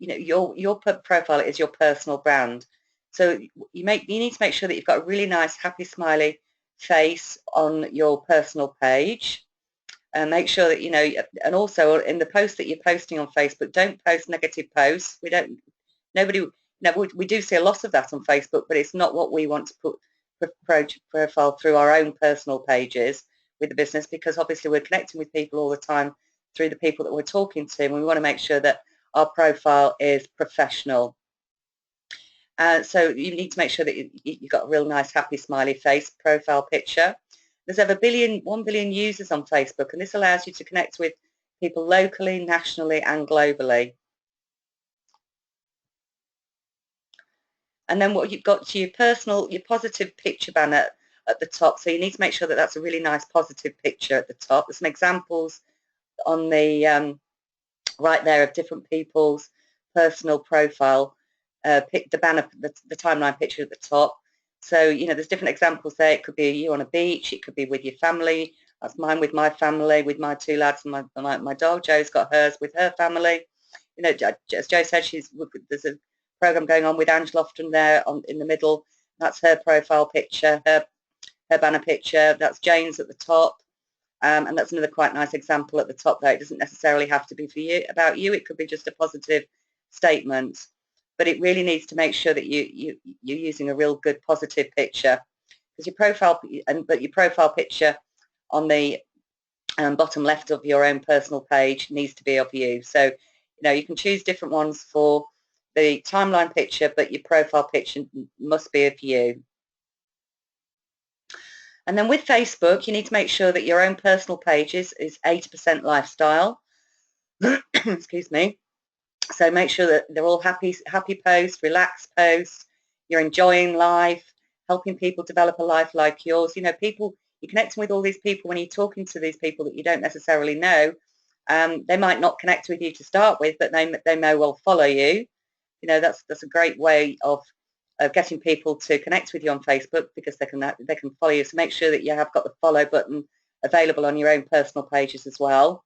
know your profile is your personal brand. So you need to make sure that you've got a really nice, happy, smiley face on your personal page. And make sure that, you know, and also in the post that you're posting on Facebook, don't post negative posts. We don't, nobody, no, we do see a lot of that on Facebook, but it's not what we want to put profile through our own personal pages with the business, because obviously we're connecting with people all the time through the people that we're talking to, and we want to make sure that our profile is professional. So you need to make sure that you've got a real nice, happy, smiley face profile picture. There's over 1 billion users on Facebook, and this allows you to connect with people locally, nationally, and globally. And then what you've got to your positive picture banner at the top. So you need to make sure that that's a really nice positive picture at the top. There's some examples on the right there of different people's personal profile. Pick the banner, the timeline picture at the top. So, you know, there's different examples there. It could be you on a beach. It could be with your family. That's mine with my family, with my 2 lads and my dog. Jo's got hers with her family. You know, as Jo said, there's a program going on with Angela Lofton there in the middle. That's her profile picture, her banner picture. That's Jane's at the top. And that's another quite nice example at the top there. It doesn't necessarily have to be for you, about you. It could be just a positive statement. But it really needs to make sure that you're using a real good positive picture, because your profile picture on the bottom left of your own personal page needs to be of you. So, you know, you can choose different ones for the timeline picture, but your profile picture must be of you. And then with Facebook, you need to make sure that your own personal pages is 80% lifestyle. Excuse me. So make sure that they're all happy posts, relaxed posts, you're enjoying life, helping people develop a life like yours. You know, you're connecting with all these people when you're talking to these people that you don't necessarily know. They might not connect with you to start with, but they may well follow you. You know, that's a great way of getting people to connect with you on Facebook, because they can follow you. So make sure that you have got the follow button available on your own personal pages as well.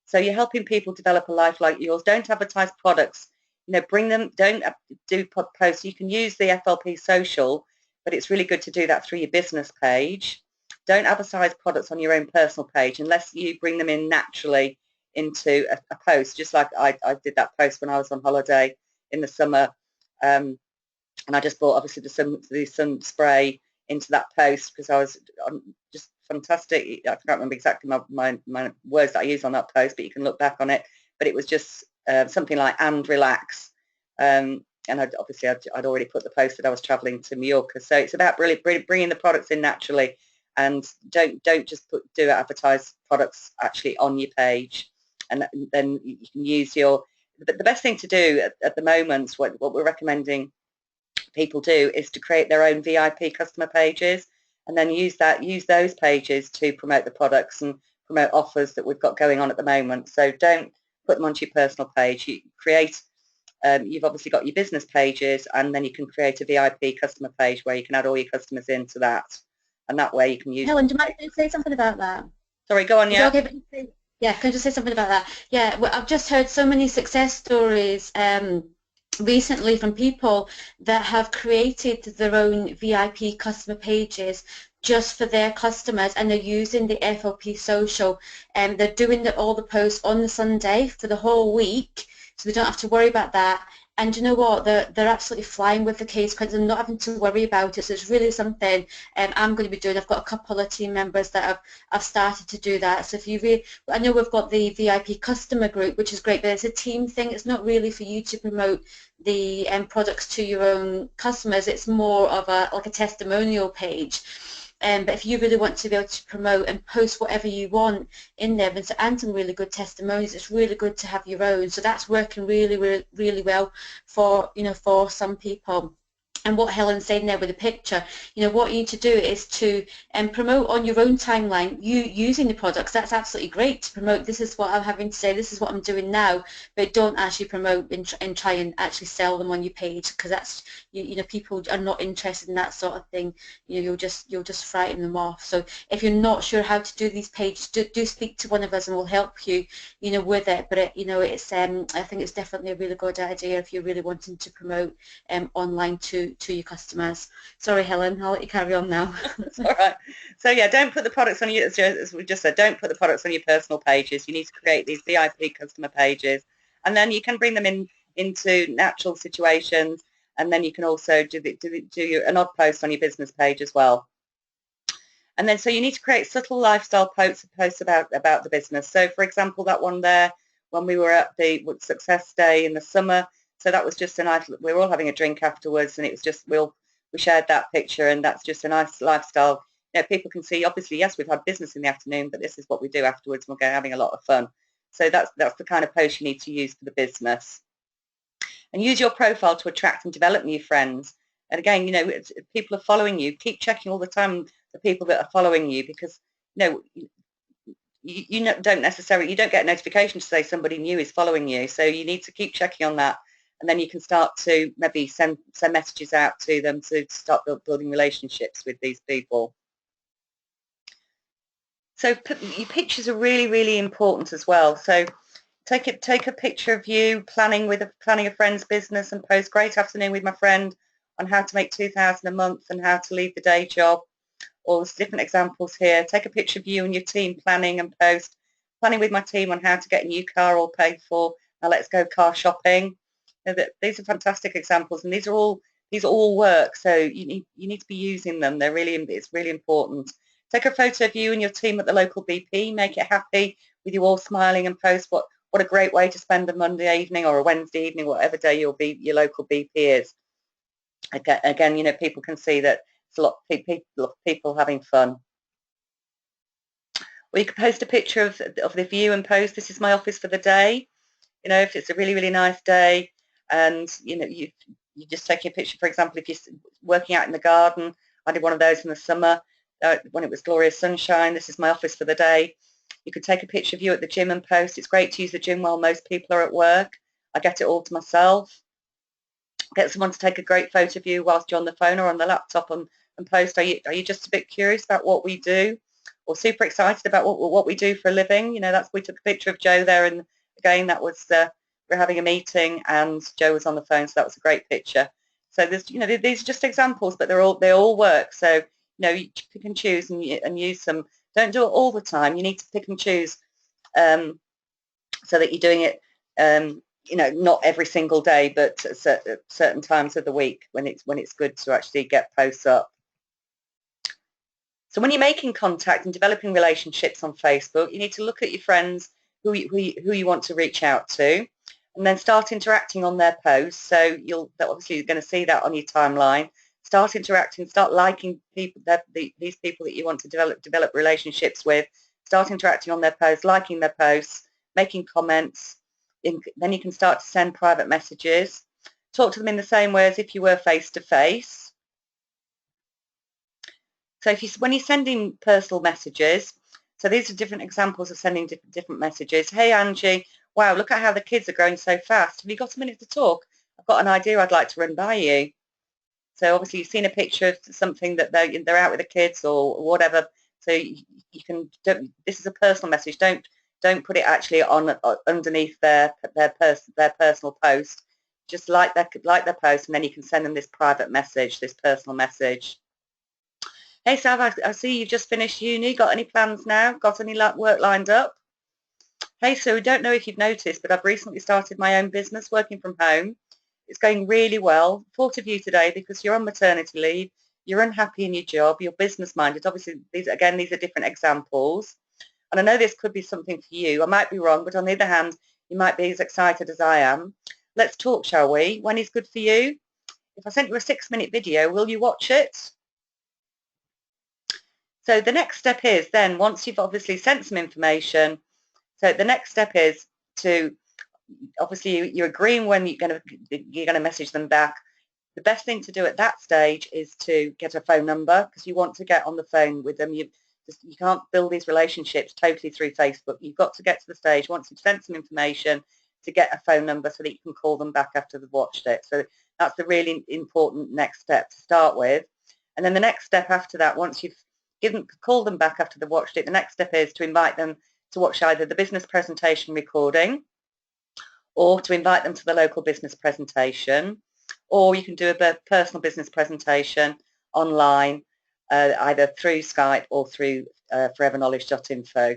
So you're helping people develop a life like yours. Don't advertise products. You know, don't do posts. You can use the FLP social, but it's really good to do that through your business page. Don't advertise products on your own personal page unless you bring them in naturally into a post, just like I did that post when I was on holiday in the summer. And I just bought, obviously, the sun spray into that post because I was just fantastic. I can't remember exactly my words that I used on that post, but you can look back on it. But it was just something like "and relax." And I'd already put the post that I was travelling to Mallorca. So it's about really bringing the products in naturally, and don't just advertise products actually on your page. And then you can use but the best thing to do at the moment, what we're recommending people do, is to create their own VIP customer pages, and then use those pages to promote the products and promote offers that we've got going on at the moment. So don't put them onto your personal page. You've obviously got your business pages, and then you can create a VIP customer page where you can add all your customers into that, and that way you can use. Helen, do you mind if I say something about that? Sorry, go on. Yeah. Yeah, can I just say something about that? Yeah, well, I've just heard so many success stories recently from people that have created their own VIP customer pages just for their customers, and they're using the FLP social, and they're doing all the posts on the Sunday for the whole week, so they don't have to worry about that. And you know what? They're absolutely flying with the case because they're not having to worry about it. So it's really something I'm going to be doing. I've got a couple of team members that I've started to do that. So I know we've got the VIP customer group, which is great, but it's a team thing. It's not really for you to promote the products to your own customers. It's more of like a testimonial page. But if you really want to be able to promote and post whatever you want in there, and some really good testimonies, it's really good to have your own. So that's working really, really, really well for some people. And what Helen's saying there with the picture, what you need to do is to promote on your own timeline you using the products. That's absolutely great to promote. This is what I'm having today. This is what I'm doing now. But don't actually promote and try and actually sell them on your page, because that's people are not interested in that sort of thing. You'll just frighten them off. So if you're not sure how to do these pages, do speak to one of us and we'll help you with it. But it's I think it's definitely a really good idea if you're really wanting to promote online to your customers. Sorry, Helen, I'll let you carry on now. That's all right. So yeah, don't put the products on your, as we just said, don't put the products on your personal pages. You need to create these VIP customer pages, and then you can bring them into natural situations, and then you can also do an odd post on your business page as well. And then so you need to create subtle lifestyle posts about the business. So for example, that one there, when we were at the success day in the summer, so that was just a nice, we were all having a drink afterwards, and it was just, we shared that picture, and that's just a nice lifestyle. People can see, obviously, yes, we've had business in the afternoon, but this is what we do afterwards, and we're having a lot of fun. So that's the kind of post you need to use for the business. And use your profile to attract and develop new friends. And again, people are following you. Keep checking all the time the people that are following you, because you don't get a notification to say somebody new is following you. So you need to keep checking on that, and then you can start to maybe send messages out to them to start building relationships with these people. So your pictures are really, really important as well. So take a picture of you planning a friend's business and post, great afternoon with my friend on how to make 2,000 a month and how to leave the day job. All the different examples here. Take a picture of you and your team planning and post, planning with my team on how to get a new car all paid for. Now let's go car shopping. These are fantastic examples, and these all work. So you need to be using them. It's really important. Take a photo of you and your team at the local BP. Make it happy with you all smiling, and post what a great way to spend a Monday evening or a Wednesday evening, whatever day your local BP is. Again, people can see that it's a lot of people having fun. Or you can post a picture of the view and post, this is my office for the day. If it's a really, really nice day, and you just take a picture. For example, if you're working out in the garden, I did one of those in the summer when it was glorious sunshine. This is my office for the day. You could take a picture of you at the gym and post. It's great to use the gym while most people are at work. I get it all to myself. Get someone to take a great photo of you whilst you're on the phone or on the laptop and post. Are you just a bit curious about what we do, or super excited about what we do for a living? We took a picture of Joe there, and again, that was we're having a meeting and Joe was on the phone, so that was a great picture. So there's these are just examples, but they all work. So you pick and choose and use them. Don't do it all the time. You need to pick and choose so that you're doing it not every single day, but at certain times of the week when it's good to actually get posts up. So when you're making contact and developing relationships on Facebook, you need to look at your friends who you want to reach out to, and then start interacting on their posts. So you're going to see that on your timeline. Start interacting, start liking people, these people that you want to develop relationships with. Start interacting on their posts, liking their posts, making comments. Then you can start to send private messages. Talk to them in the same way as if you were face-to-face. So when you're sending personal messages, so these are different examples of sending different messages. Hey Angie, wow, look at how the kids are growing so fast. Have you got a minute to talk? I've got an idea I'd like to run by you. So obviously you've seen a picture of something that they're out with the kids or whatever. So you can, this is a personal message. Don't put it actually on underneath their personal post. Just like their post, and then you can send them this private message, this personal message. Hey Sav, I see you've just finished uni. Got any plans now? Got any work lined up? Hey Sue, I don't know if you've noticed, but I've recently started my own business working from home. It's going really well. Thought of you today because you're on maternity leave, you're unhappy in your job, you're business minded. Obviously, these are different examples. And I know this could be something for you. I might be wrong, but on the other hand, you might be as excited as I am. Let's talk, shall we? When is good for you? If I sent you a 6-minute video, will you watch it? So the next step is then, once you've obviously sent some information, so the next step is to, obviously you're agreeing when you're going to message them back. The best thing to do at that stage is to get a phone number, because you want to get on the phone with them. You can't build these relationships totally through Facebook. You've got to get to the stage, once you've sent some information, to get a phone number so that you can call them back after they've watched it. So that's the really important next step to start with. And then the next step after that, once you've called them back after they've watched it, the next step is to invite them to watch either the business presentation recording, or to invite them to the local business presentation, or you can do a personal business presentation online, either through Skype or through foreverknowledge.info.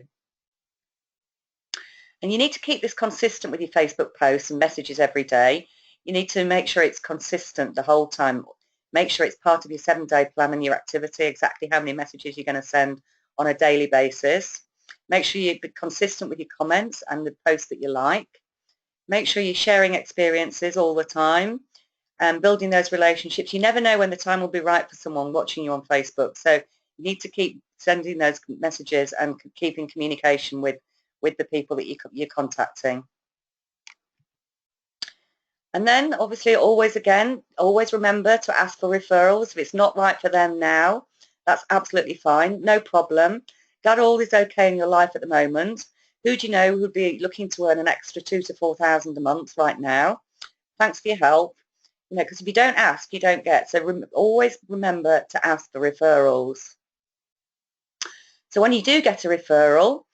And you need to keep this consistent with your Facebook posts and messages every day. You need to make sure it's consistent the whole time. Make sure it's part of your 7-day plan and your activity, exactly how many messages you're going to send on a daily basis. Make sure you're consistent with your comments and the posts that you like. Make sure you're sharing experiences all the time and building those relationships. You never know when the time will be right for someone watching you on Facebook. So you need to keep sending those messages and keep in communication with the people that you're contacting. And then obviously always remember to ask for referrals. If it's not right for them now, that's absolutely fine, no problem. That all is okay in your life at the moment. Who do you know who'd be looking to earn an extra $2,000 to $4,000 a month right now? Thanks for your help. You know, because if you don't ask, you don't get. So always remember to ask for referrals. So when you do get a referral,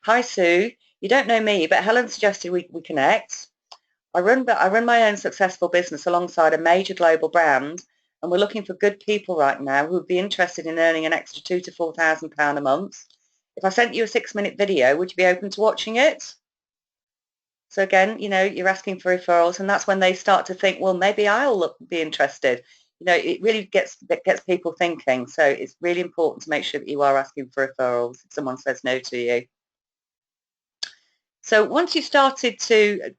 hi Sue, you don't know me, but Helen suggested we connect. I run my own successful business alongside a major global brand, and we're looking for good people right now who would be interested in earning an extra £2,000 to £4,000 a month. If I sent you a 6-minute video, would you be open to watching it? So again, you know, you're asking for referrals, and that's when they start to think, well, maybe I'll be interested. You know, it really gets people thinking. So it's really important to make sure that you are asking for referrals if someone says no to you. So once you've started to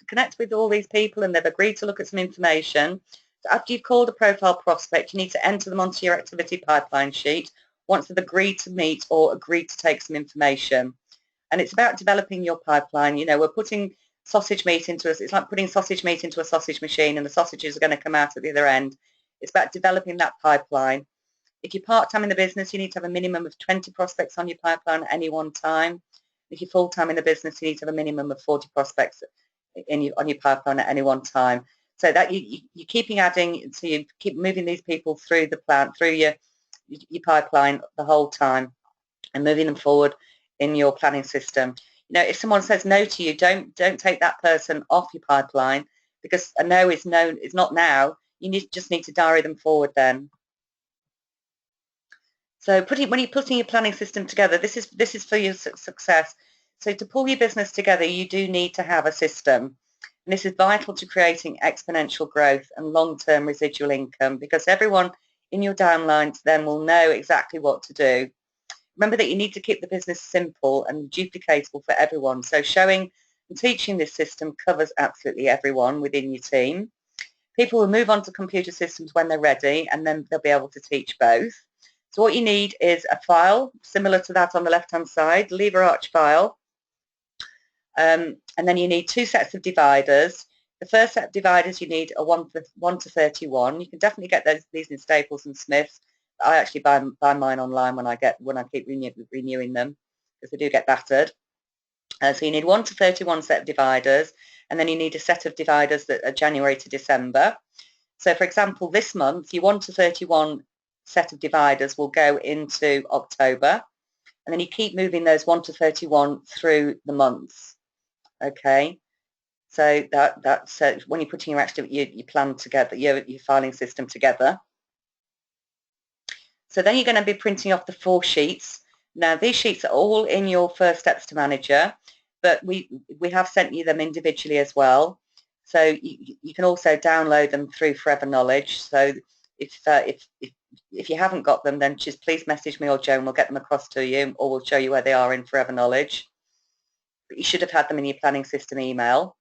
connect with all these people and they've agreed to look at some information, so after you've called a profile prospect, you need to enter them onto your activity pipeline sheet once they've agreed to meet or agreed to take some information. And it's about developing your pipeline. You know, we're putting sausage meat into it's like putting sausage meat into a sausage machine, and the sausages are going to come out at the other end. It's about developing that pipeline. If you're part-time in the business, you need to have a minimum of 20 prospects on your pipeline at any one time. If you're full-time in the business, you need to have a minimum of 40 prospects on your pipeline at any one time. So that you're keeping adding, so you keep moving these people through the plan, through your pipeline the whole time, and moving them forward in your planning system. You know, if someone says no to you, don't take that person off your pipeline, because a no is not now. You just need to diary them forward then. So when you're putting your planning system together, this is for your success. So to pull your business together, you do need to have a system. And this is vital to creating exponential growth and long-term residual income, because everyone in your downlines then will know exactly what to do. Remember that you need to keep the business simple and duplicatable for everyone. So showing and teaching this system covers absolutely everyone within your team. People will move on to computer systems when they're ready, and then they'll be able to teach both. So what you need is a file similar to that on the left-hand side, lever arch file. And then you need 2 sets of dividers. The first set of dividers you need are 1 to 31. You can definitely get these in Staples and Smiths. I actually buy mine online when I keep renewing them, because they do get battered. So you need 1 to 31 set of dividers, and then you need a set of dividers that are January to December. So for example, this month, your 1 to 31 set of dividers will go into October, and then you keep moving those 1 to 31 through the months. Okay, so that's when you're putting your plan together, your filing system together. So then you're going to be printing off the 4 sheets. Now these sheets are all in your First Steps to Manager, but we have sent you them individually as well. So you can also download them through Forever Knowledge. So if you haven't got them, then just please message me or Joe, and we'll get them across to you, or we'll show you where they are in Forever Knowledge. But you should have had them in your planning system email.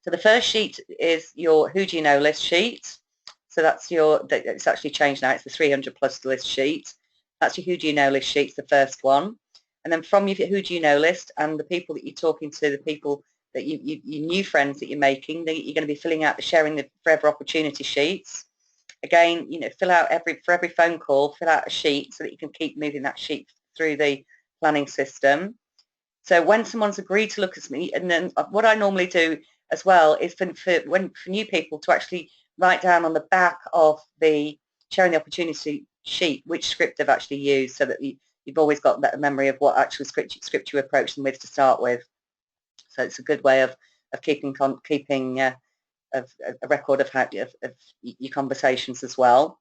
So the first sheet is your Who Do You Know list sheet. So it's actually changed now, it's the 300 plus list sheet. That's your Who Do You Know list sheet, the first one. And then from your Who Do You Know list and the people that you're talking to, the people that your new friends that you're making, that you're going to be filling out the sharing the forever opportunity sheets. Again, fill out for every phone call, fill out a sheet so that you can keep moving that sheet through the planning system. So when someone's agreed to look at me, and then what I normally do as well is for new people to actually write down on the back of the sharing the opportunity sheet which script they've actually used, so that you've always got that memory of what actual script you approach them with to start with. So it's a good way of keeping a record of your conversations as well.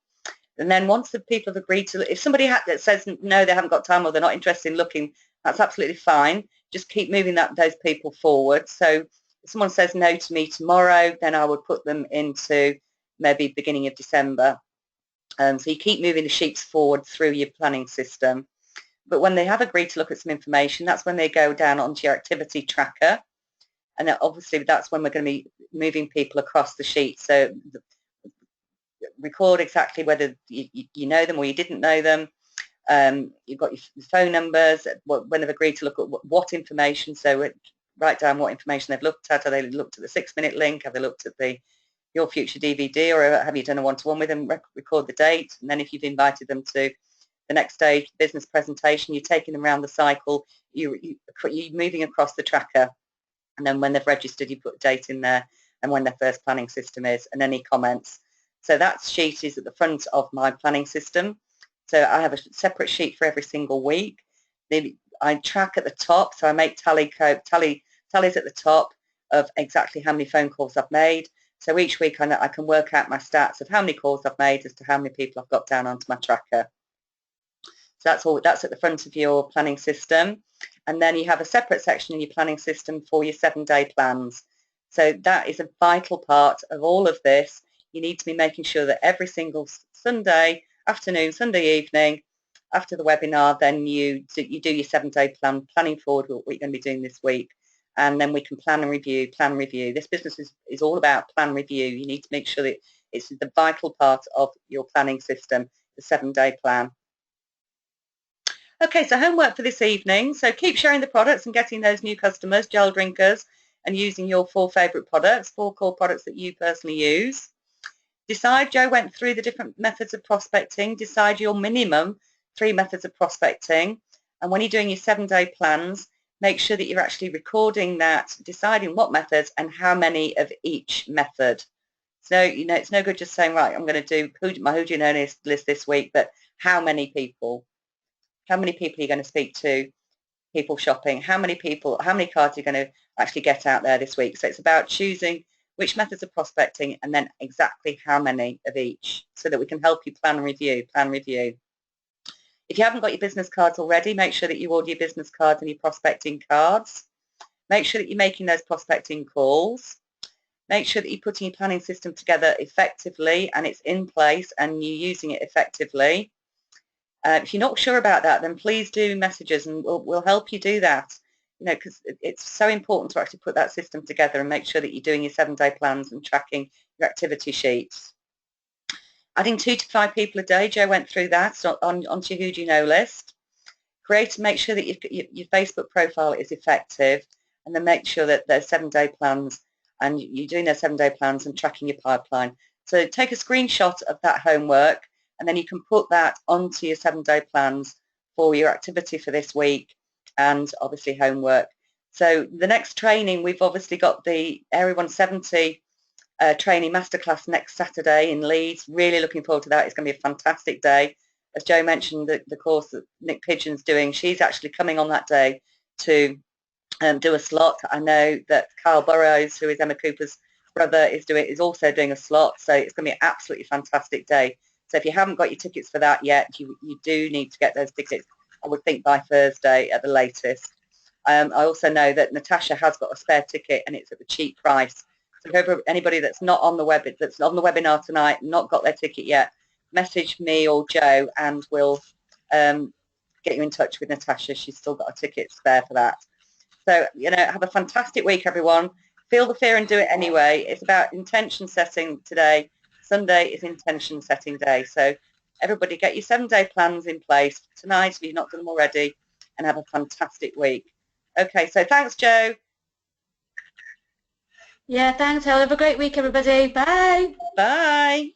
And then once the people have agreed to, if somebody that says no, they haven't got time or they're not interested in looking, that's absolutely fine. Just keep moving those people forward. So if someone says no to me tomorrow, then I would put them into maybe beginning of December. So you keep moving the sheets forward through your planning system. But when they have agreed to look at some information, that's when they go down onto your activity tracker. And then obviously that's when we're going to be moving people across the sheet. So record exactly whether you know them or you didn't know them. You've got your phone numbers, when they've agreed to look at what information, so write down what information they've looked at. Have they looked at the 6-minute link? Have they looked at Your Future DVD, or have you done a one-to-one with them? Record the date, and then if you've invited them to the next stage, business presentation, you're taking them around the cycle, you're moving across the tracker, and then when they've registered, you put a date in there and when their first planning system is, and any comments. So that sheet is at the front of my planning system. So I have a separate sheet for every single week. I track at the top, so I make tallies at the top of exactly how many phone calls I've made. So each week I can work out my stats of how many calls I've made as to how many people I've got down onto my tracker. So that's at the front of your planning system. And then you have a separate section in your planning system for your 7-day plans. So that is a vital part of all of this. You need to be making sure that every single Sunday afternoon, Sunday evening, after the webinar, then you do your 7-day planning forward what you're going to be doing this week. And then we can plan and review. This business is all about plan review. You need to make sure that it's the vital part of your planning system, the 7-day plan. Okay, so homework for this evening. So keep sharing the products and getting those new customers, gel drinkers, and using your 4 favourite products, 4 core products that you personally use. Decide, Joe went through the different methods of prospecting, decide your minimum 3 methods of prospecting. And when you're doing your 7-day plans, make sure that you're actually recording that, deciding what methods and how many of each method. So, it's no good just saying, right, I'm going to do my who do you know list this week, but how many people? How many people are you going to speak to? People shopping. How many cards are you going to actually get out there this week? So it's about choosing which methods of prospecting and then exactly how many of each, so that we can help you plan review. If you haven't got your business cards already, make sure that you order your business cards and your prospecting cards. Make sure that you're making those prospecting calls. Make sure that you're putting your planning system together effectively and it's in place and you're using it effectively. If you're not sure about that, then please do message us and we'll help you do that. Because it's so important to actually put that system together and make sure that you're doing your 7-day plans and tracking your activity sheets. Adding 2 to 5 people a day, Joe went through that onto your Who Do You Know list. Make sure that your Facebook profile is effective, and then make sure that there's 7-day plans and you're doing those 7-day plans and tracking your pipeline. So take a screenshot of that homework and then you can put that onto your 7-day plans for your activity for this week and obviously homework. So the next training, we've obviously got the Area 170 training masterclass next Saturday in Leeds. Really looking forward to that. It's going to be a fantastic day. As Joe mentioned, the course that Nick Pigeon's doing, she's actually coming on that day to do a slot. I know that Carl Burrows, who is Emma Cooper's brother, is also doing a slot. So it's going to be an absolutely fantastic day. So if you haven't got your tickets for that yet, you do need to get those tickets, I would think, by Thursday at the latest. I also know that Natasha has got a spare ticket and it's at the cheap price. So anybody that's not on the webinar tonight, not got their ticket yet, message me or Joe and we'll get you in touch with Natasha. She's still got a ticket spare for that. So, have a fantastic week, everyone. Feel the fear and do it anyway. It's about intention setting today. Sunday is intention setting day. So everybody get your 7-day plans in place tonight if you've not done them already, and have a fantastic week. Okay, so thanks, Joe. Yeah, thanks, Helen. Have a great week, everybody. Bye. Bye.